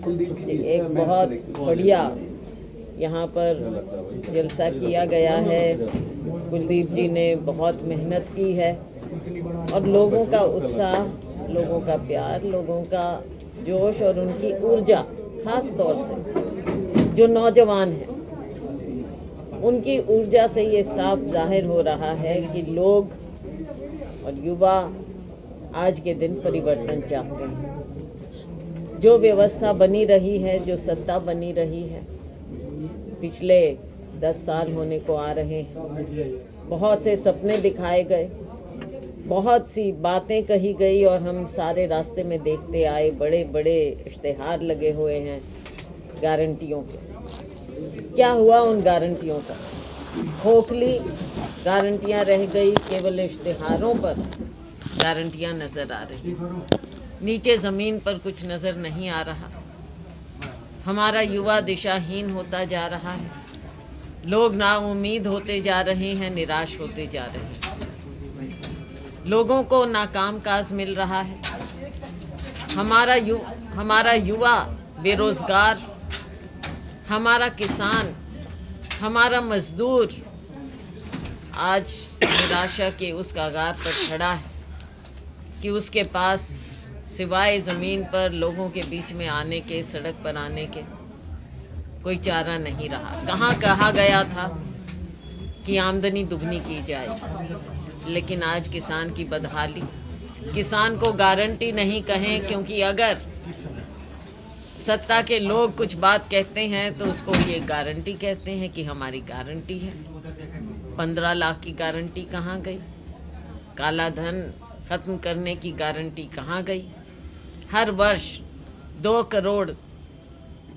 एक बहुत बढ़िया यहाँ पर जलसा किया गया है। कुलदीप जी ने बहुत मेहनत की है और लोगों का उत्साह, लोगों का प्यार, लोगों का जोश और उनकी ऊर्जा, खास तौर से जो नौजवान हैं, उनकी ऊर्जा से ये साफ जाहिर हो रहा है कि लोग और युवा आज के दिन परिवर्तन चाहते हैं। जो व्यवस्था बनी रही है, जो सत्ता बनी रही है, पिछले 10 साल होने को आ रहे हैं। बहुत से सपने दिखाए गए, बहुत सी बातें कही गई और हम सारे रास्ते में देखते आए। बड़े बड़े इश्तेहार लगे हुए हैं गारंटियों के। क्या हुआ उन गारंटियों का? खोखली गारंटियां रह गई, केवल इश्तेहारों पर गारंटियां नजर आ रही, नीचे ज़मीन पर कुछ नजर नहीं आ रहा। हमारा युवा दिशाहीन होता जा रहा है, लोग नाउम्मीद होते जा रहे हैं, निराश होते जा रहे हैं, लोगों को नाकाम काज मिल रहा है। हमारा युवा बेरोजगार, हमारा किसान, हमारा मजदूर आज निराशा के उस कगार पर खड़ा है कि उसके पास सिवाय ज़मीन पर लोगों के बीच में आने के, सड़क पर आने के कोई चारा नहीं रहा। कहाँ कहा गया था कि आमदनी दुगनी की जाए, लेकिन आज किसान की बदहाली। किसान को गारंटी नहीं कहें, क्योंकि अगर सत्ता के लोग कुछ बात कहते हैं तो उसको ये गारंटी कहते हैं कि हमारी गारंटी है। 15 लाख की गारंटी कहाँ गई? काला धन खत्म करने की गारंटी कहाँ गई? हर वर्ष 2 करोड़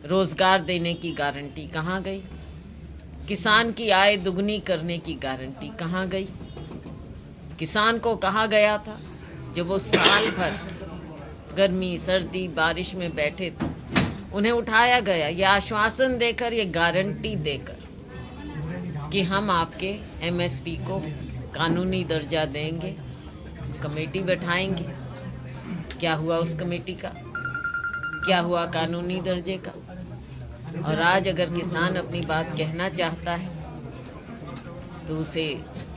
रोजगार देने की गारंटी कहाँ गई? किसान की आय दुगनी करने की गारंटी कहाँ गई? किसान को कहा गया था जब वो साल भर गर्मी, सर्दी, बारिश में बैठे थे, उन्हें उठाया गया ये आश्वासन देकर, ये गारंटी देकर कि हम आपके एमएसपी को कानूनी दर्जा देंगे, कमेटी बैठाएंगे। क्या हुआ उस कमेटी का? क्या हुआ कानूनी दर्जे का? और आज अगर किसान अपनी बात कहना चाहता है तो उसे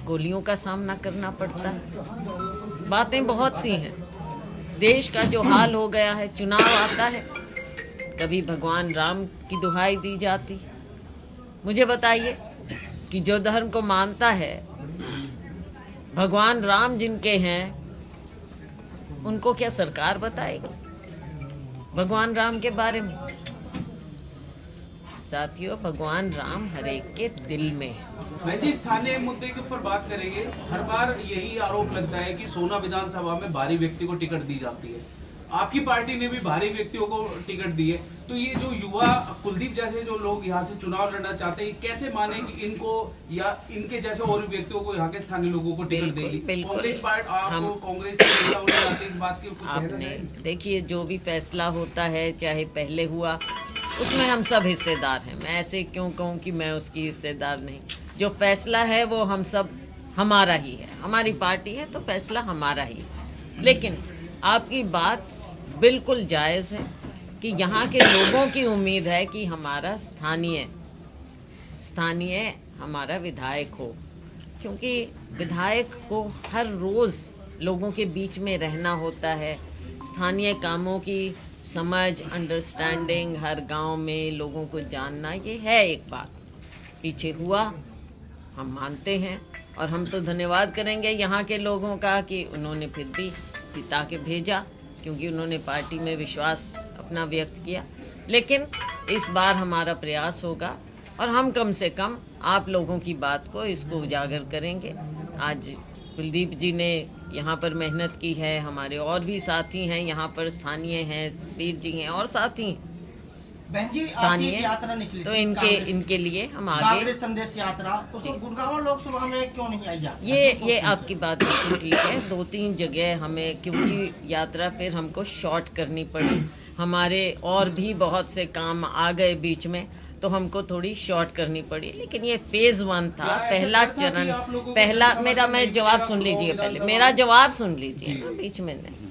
गोलियों का सामना करना पड़ता है। बातें बहुत सी हैं। देश का जो हाल हो गया है, चुनाव आता है, कभी भगवान राम की दुहाई दी जाती। मुझे बताइए कि जो धर्म को मानता है, भगवान राम जिनके हैं, उनको क्या सरकार बताएगी भगवान राम के बारे में? साथियों, भगवान राम हर एक के दिल में है। मैं जी स्थानीय मुद्दे के ऊपर बात करेंगे। हर बार यही आरोप लगता है कि सोना विधानसभा में भारी व्यक्ति को टिकट दी जाती है। आपकी पार्टी ने भी भारी व्यक्तियों को टिकट दी है, तो ये जो युवा कुलदीप जैसे जो लोग यहाँ से चुनाव लड़ना चाहते हैं, कैसे माने कि इनको या इनके जैसे और व्यक्तियों को यहाँ के स्थानीय लोगों को टिकट देगी? कांग्रेस पार्टी, आपको कांग्रेस के नेता होने जाते इस बात के कुछ आपने देखिए, जो भी फैसला होता है, चाहे पहले हुआ, उसमें हम सब हिस्सेदार हैं। मैं ऐसे क्यों कहूँ कि मैं उसकी हिस्सेदार नहीं। जो फैसला है वो हम सब, हमारा ही है, हमारी पार्टी है तो फैसला हमारा ही है। लेकिन आपकी बात बिल्कुल जायज़ है कि यहाँ के लोगों की उम्मीद है कि हमारा स्थानीय हमारा विधायक हो, क्योंकि विधायक को हर रोज़ लोगों के बीच में रहना होता है। स्थानीय कामों की समझ, अंडरस्टैंडिंग, हर गांव में लोगों को जानना, ये है एक बात। पीछे हुआ, हम मानते हैं, और हम तो धन्यवाद करेंगे यहाँ के लोगों का कि उन्होंने फिर भी जिता के भेजा, क्योंकि उन्होंने पार्टी में विश्वास अपना व्यक्त किया। लेकिन इस बार हमारा प्रयास होगा और हम कम से कम आप लोगों की बात को, इसको उजागर करेंगे। आज कुलदीप जी ने यहाँ पर मेहनत की है, हमारे और भी साथी हैं यहाँ पर, स्थानीय हैं, वीर जी हैं और साथी हैं स्थानीय, तो इनके लिए हम आगे संदेश यात्रा, उसको गुड़गांव लोकसभा में क्यों नहीं आई? ये आपकी बात बिल्कुल ठीक है। 2-3 जगह हमें, क्योंकि यात्रा फिर हमको शॉर्ट करनी पड़ी, हमारे और भी बहुत से काम आ गए बीच में, तो हमको थोड़ी शॉर्ट करनी पड़ी। लेकिन ये फेज 1 था, पहला चरण, पहला मैं जवाब सुन लीजिए, पहले मेरा जवाब सुन लीजिए ना, बीच में नहीं।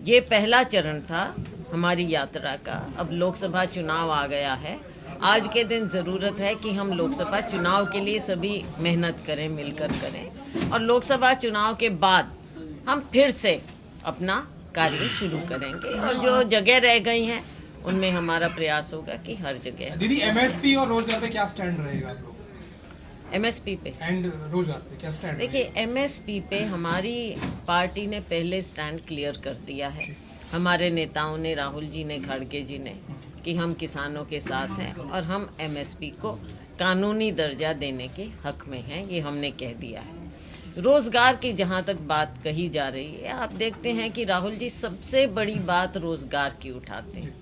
ये पहला चरण था हमारी यात्रा का। अब लोकसभा चुनाव आ गया है। आज के दिन ज़रूरत है कि हम लोकसभा चुनाव के लिए सभी मेहनत करें, मिलकर करें, और लोकसभा चुनाव के बाद हम फिर से अपना कार्य शुरू करेंगे। और जो जगह रह गई हैं उनमें हमारा प्रयास होगा कि हर जगह। दीदी, एमएसपी और रोजगार पे क्या स्टैंड रहेगा आप लोग? एमएसपी पे एंड रोजगार पे क्या स्टैंड? देखिए, एमएसपी पे हमारी पार्टी ने पहले स्टैंड क्लियर कर दिया है। हमारे नेताओं ने, राहुल जी ने, खड़गे जी ने, कि हम किसानों के साथ हैं और हम एमएसपी को कानूनी दर्जा देने के हक में हैं, ये हमने कह दिया है। रोजगार की जहाँ तक बात कही जा रही है, आप देखते हैं कि राहुल जी सबसे बड़ी बात रोजगार की उठाते हैं,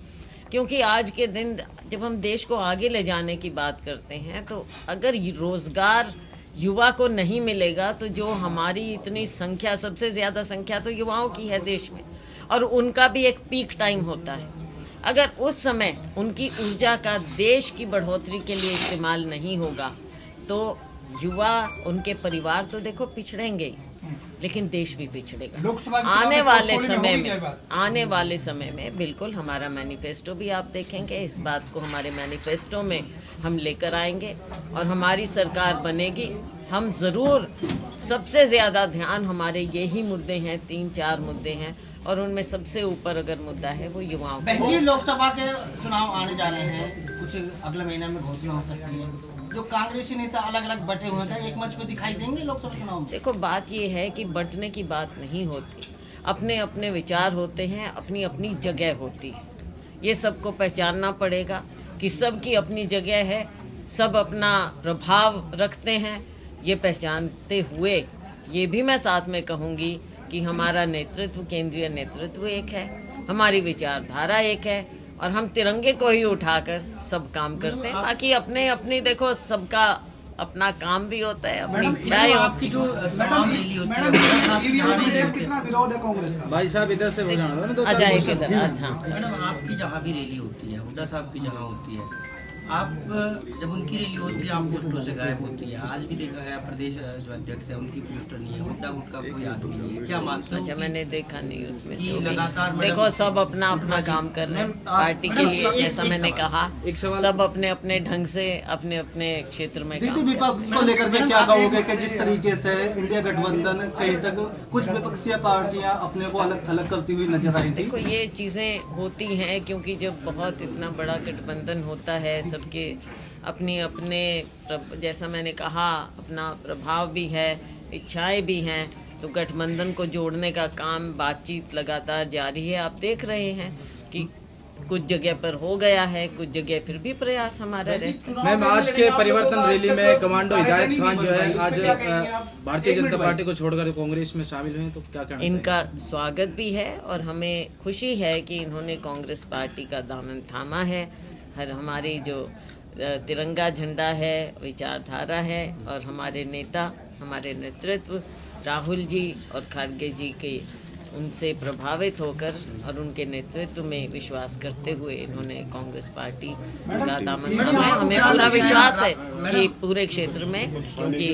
क्योंकि आज के दिन जब हम देश को आगे ले जाने की बात करते हैं तो अगर रोजगार युवा को नहीं मिलेगा तो जो हमारी इतनी संख्या, सबसे ज़्यादा संख्या तो युवाओं की है देश में, और उनका भी एक पीक टाइम होता है। अगर उस समय उनकी ऊर्जा का देश की बढ़ोतरी के लिए इस्तेमाल नहीं होगा तो युवा, उनके परिवार तो देखो पिछड़ेंगे ही, लेकिन देश भी पिछड़ेगा। आने वाले समय में बिल्कुल हमारा मैनिफेस्टो भी आप देखेंगे। इस बात को हमारे मैनिफेस्टो में हम लेकर आएंगे और हमारी सरकार बनेगी। हम ज़रूर, सबसे ज़्यादा ध्यान हमारे यही मुद्दे हैं, 3-4 मुद्दे हैं, और उनमें सबसे ऊपर अगर मुद्दा है वो युवाओं का। जी, लोकसभा के चुनाव आने जा रहे हैं, कुछ अगले महीने में घोषणा हो सकती है। जो कांग्रेसी नेता अलग अलग बटे हुए हैं, एक मंच पे दिखाई देंगे लोकसभा चुनाव में? देखो, बात ये है कि बंटने की बात नहीं होती, अपने अपने विचार होते हैं, अपनी अपनी जगह होती है। ये सबको पहचानना पड़ेगा कि सबकी अपनी जगह है, सब अपना प्रभाव रखते हैं। ये पहचानते हुए ये भी मैं साथ में कहूँगी कि हमारा नेतृत्व, केंद्रीय नेतृत्व एक है, हमारी विचारधारा एक है, और हम तिरंगे को ही उठाकर सब काम करते हैं। बाकी अपने अपनी, देखो, सबका अपना काम भी होता है, अपनी इच्छाएं होती है। कितना विरोध है कांग्रेस का? भाई साहब इधर से हो जाना है ना, आ जाए इधर। हाँ, मैडम, आपकी जहाँ भी रैली होती है, हुड्डा साहब की जहाँ होती है, आप जब उनकी रैली होती है आप पोस्टरों से गायब होती है। आज भी देखा गया प्रदेश जो अध्यक्ष है उनकी पोस्टर नहीं है, हुड्डा गुट का कोई आदमी नहीं है। क्या मानते हो? अच्छा, मैंने देखा नहीं उसमें। कि लगातार देखो, सब अपना अपना काम कर रहे हैं पार्टी के लिए। जैसा मैंने कहा, सब अपने अपने ढंग से अपने अपने क्षेत्र में काम। विपक्ष को लेकर के क्या कहोगे कि जिस तरीके से इंडिया गठबंधन कहीं तक कुछ विपक्षीय पार्टियां अपने को अलग थलग करती हुई नजर आई थी? देखो, ये चीजें होती हैं क्योंकि जब बहुत इतना बड़ा गठबंधन होता है, सबके अपने अपने, जैसा मैंने कहा, अपना प्रभाव भी है, इच्छाएं भी हैं, तो गठबंधन को जोड़ने का काम, बातचीत लगातार जारी है। आप देख रहे हैं कि कुछ जगह पर हो गया है, कुछ जगह फिर भी प्रयास हमारा रहे। मैम, आज के परिवर्तन रैली में कमांडो हिदायत खान जो है आज भारतीय जनता पार्टी को छोड़कर कांग्रेस में शामिल हुए, तो क्या कहना? इनका स्वागत भी है और हमें खुशी है कि इन्होंने कांग्रेस पार्टी का दामन थामा है। हमारी जो तिरंगा झंडा है, विचारधारा है, और हमारे नेता, हमारे नेतृत्व राहुल जी और खड़गे जी के, उनसे प्रभावित होकर और उनके नेतृत्व में विश्वास करते हुए इन्होंने कांग्रेस पार्टी का दामन थामा है। हमें पूरा विश्वास है कि पूरे क्षेत्र में, क्योंकि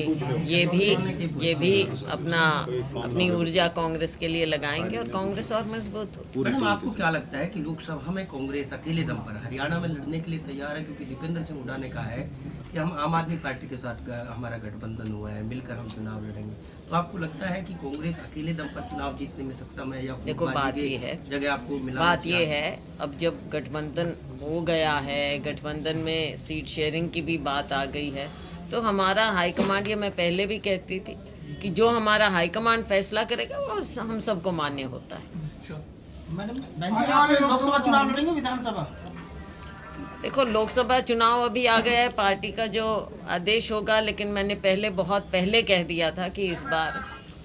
ये भी अपनी ऊर्जा कांग्रेस के लिए लगाएंगे और कांग्रेस और मजबूत हो। मैडम, आपको क्या लगता है कि लोकसभा में कांग्रेस अकेले दम पर हरियाणा में लड़ने के लिए तैयार है? क्योंकि दीपेंद्र सिंह हुड्डा ने कहा है कि हम आम आदमी पार्टी के साथ हमारा गठबंधन हुआ है, मिलकर हम चुनाव लड़ेंगे। तो आपको लगता है कि कांग्रेस अकेले दम पर चुनाव जीतने में सक्षम है, या देखो, बात ये है, जगह आपको मिला? बात ये है, अब जब गठबंधन हो गया है, गठबंधन में सीट शेयरिंग की भी बात आ गई है, तो हमारा हाईकमांड, ये मैं पहले भी कहती थी कि जो हमारा हाईकमांड फैसला करेगा वो हम सबको मान्य होता है। मैडम, आप लोकसभा चुनाव लड़ेंगे, विधानसभा? देखो, लोकसभा चुनाव अभी आ गया है, पार्टी का जो आदेश होगा, लेकिन मैंने बहुत पहले कह दिया था कि इस बार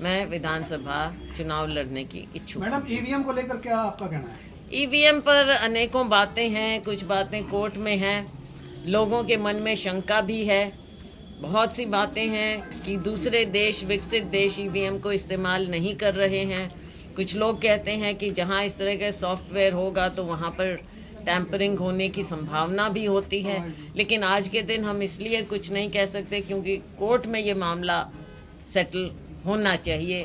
मैं विधानसभा चुनाव लड़ने की इच्छुक। मैडम, ईवीएम को लेकर क्या आपका कहना है? ईवीएम पर अनेकों बातें हैं, कुछ बातें कोर्ट में हैं, लोगों के मन में शंका भी है, बहुत सी बातें हैं कि दूसरे देश, विकसित देश ईवीएम को इस्तेमाल नहीं कर रहे हैं। कुछ लोग कहते हैं कि जहां इस तरह के सॉफ्टवेयर होगा तो वहां पर टैंपरिंग होने की संभावना भी होती है, लेकिन आज के दिन हम इसलिए कुछ नहीं कह सकते क्योंकि कोर्ट में ये मामला सेटल होना चाहिए।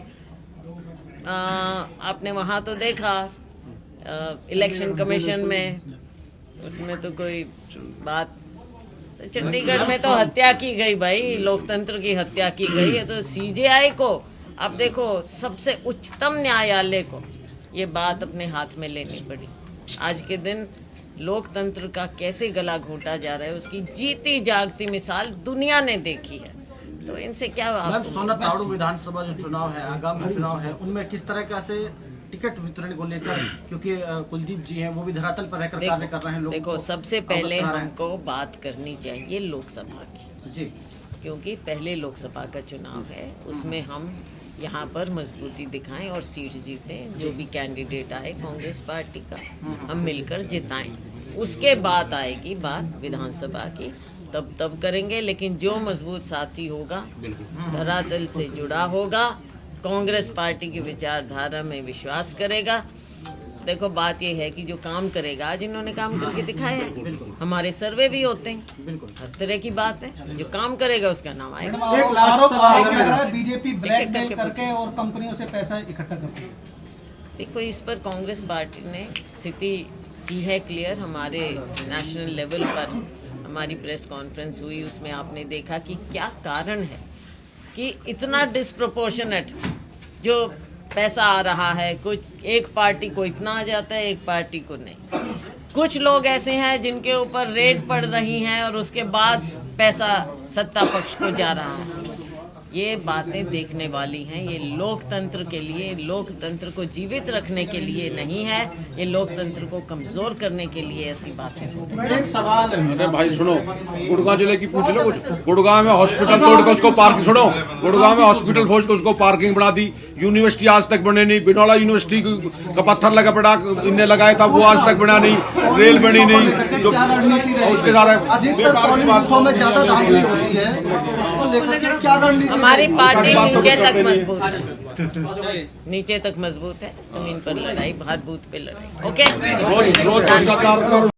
आपने वहाँ तो देखा इलेक्शन कमीशन में, उसमें तो कोई बात। चंडीगढ़ में तो हत्या की गई भाई, लोकतंत्र की हत्या की गई है। तो सीजेआई को आप देखो, सबसे उच्चतम न्यायालय को ये बात अपने हाथ में लेनी पड़ी। आज के दिन लोकतंत्र का कैसे गला घोटा जा रहा है, उसकी जीती जागती मिसाल दुनिया ने देखी है। तो इनसे क्या मैम, सोना ताड़ू विधानसभा जो चुनाव है, आगामी चुनाव है, उनमें किस तरह का से टिकट वितरण को लेकर, क्योंकि कुलदीप जी हैं वो भी धरातल पर रहकर कार्य कर रहे हैं, लोगों देखो को सबसे पहले अवगत करा रहे हैं। हमको बात करनी चाहिए लोकसभा की, जी, क्योंकि पहले लोकसभा का चुनाव है, उसमें हम यहाँ पर मजबूती दिखाएं और सीट जीतें। जो भी कैंडिडेट आए कांग्रेस पार्टी का, हम मिलकर जिताएं। उसके बाद आएगी बात विधानसभा की, तब करेंगे। लेकिन जो मजबूत साथी होगा, धरातल से जुड़ा होगा, कांग्रेस पार्टी की विचारधारा में विश्वास करेगा। देखो बात यह है कि जो काम करेगा, आज इन्होंने काम करके दिखाया है, हमारे सर्वे भी होते हैं, हर तरह की बात है। जो काम करेगा उसका नाम आएगा। एक लास्ट सवाल है, बीजेपी ब्लैकमेल करके और कंपनियों से पैसा इकट्ठा करती है। देखो इस पर कांग्रेस पार्टी ने स्थिति की है क्लियर। हमारे नेशनल लेवल पर हमारी प्रेस कॉन्फ्रेंस हुई, उसमें आपने देखा कि क्या कारण है कि इतना डिस्प्रोपोर्शनेट जो पैसा आ रहा है। कुछ एक पार्टी को इतना आ जाता है, एक पार्टी को नहीं। कुछ लोग ऐसे हैं जिनके ऊपर रेड पड़ रही हैं और उसके बाद पैसा सत्ता पक्ष को जा रहा है। ये बातें देखने वाली हैं। ये लोकतंत्र के लिए, लोकतंत्र को जीवित रखने के लिए नहीं है, ये लोकतंत्र को कमजोर करने के लिए ऐसी बातें हो रही हैं। एक सवाल है। अरे भाई सुनो, गुड़गांव जिले की पूछ लो कुछ। गुड़गांव में हॉस्पिटल तोड़ के उसको पार्किंग, सुनो, गुड़गांव में हॉस्पिटल खोज के उसको पार्किंग बना दी। यूनिवर्सिटी आज तक बने नहीं। बिनौला यूनिवर्सिटी का पत्थर लगा पड़ा, इनने लगाया था, वो आज तक बना नहीं। रेल बनी नहीं। क्या रणनीति रहेगी? उसके सारे अधिकतर पॉलिटिक्सों में ज्यादा धांधली होती है, उसको लेकर के क्या रणनीति? हमारी पार्टी नीचे तक मजबूत है, नीचे तक मजबूत है। जमीन पर लड़ाई, बाहर बूथ पे लड़ाई। ओके। रोज भ्रष्टाचार